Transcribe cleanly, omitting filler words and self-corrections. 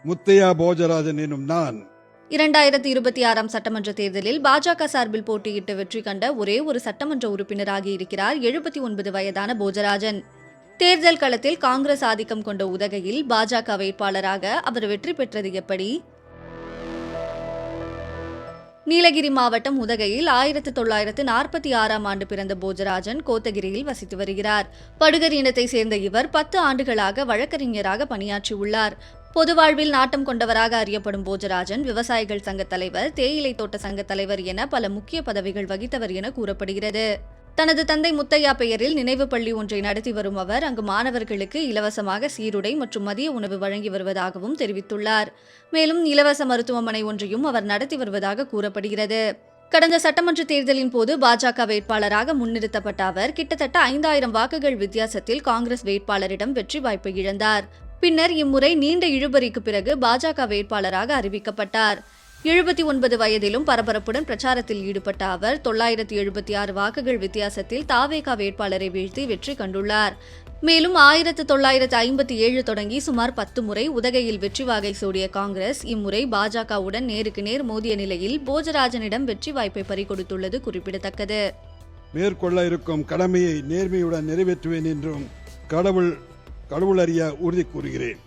முத்தையா போஜராஜன் எனும் நான் 2026 சட்டமன்ற தேர்தலில் பாஜக சார்பில் போட்டியிட்டு வெற்றி கண்ட ஒரே ஒரு சட்டமன்ற உறுப்பினராகி இருக்கிறார் 79 வயதான போஜராஜன். தேர்தல் களத்தில் காங்கிரஸ் ஆதிக்கம் கொண்ட உதகையில் பாஜக வேட்பாளராக அவர் வெற்றி பெற்றது எப்படி? நீலகிரி மாவட்டம் உதகையில் 1946 ஆண்டு பிறந்த போஜராஜன் கோத்தகிரியில் வசித்து வருகிறார். படுகர் இனத்தை சேர்ந்த இவர் 10 ஆண்டுகளாக வழக்கறிஞராக பணியாற்றியுள்ளார். பொது வாழ்வில் நாட்டம் கொண்டவராக அறியப்படும் போஜராஜன் விவசாயிகள் சங்க தலைவர், தேயிலை தோட்ட சங்க தலைவர் என பல முக்கிய பதவிகள் வகித்தவர் என கூறப்படுகிறது. தனது தந்தை முத்தையா பெயரில் நினைவு பள்ளி ஒன்றை நடத்தி வரும் அவர் அங்கு மாணவர்களுக்கு இலவசமாக சீருடை மற்றும் மதிய உணவு வழங்கி வருவதாகவும் தெரிவித்துள்ளார். மேலும் இலவச மருத்துவமனை ஒன்றையும் அவர் நடத்தி வருவதாக கூறப்படுகிறது. கடந்த சட்டமன்ற தேர்தலின் போது பாஜக வேட்பாளராக முன்னிறுத்தப்பட்ட அவர் கிட்டத்தட்ட 5000 வாக்குகள் வித்தியாசத்தில் காங்கிரஸ் வேட்பாளரிடம் வெற்றி வாய்ப்பை இழந்தார். பின்னர் இம்முறை நீண்ட இழுபறிக்கு பிறகு பாஜக வேட்பாளராக அறிவிக்கப்பட்டார். 79 வயதிலும் பரபரப்புடன் பிரச்சாரத்தில் ஈடுபட்ட அவர் 976 வாக்குகள் வித்தியாசத்தில் தாவேகா வேட்பாளரை வீழ்த்தி வெற்றி கண்டுள்ளார். மேலும் 1957 தொடங்கி சுமார் 10 முறை உதகையில் வெற்றி வாகை சூடிய காங்கிரஸ் இம்முறை பாஜகவுடன் நேருக்கு நேர் மோதிய நிலையில் போஜராஜனிடம் வெற்றி வாய்ப்பை பறிகொடுத்துள்ளது குறிப்பிடத்தக்கது. மேற்கொள்ள இருக்கும் கடமையை நேர்மையுடன் நிறைவேற்றுவேன் என்றும் கடவுள் அறிய உறுதி கூறுகிறேன்.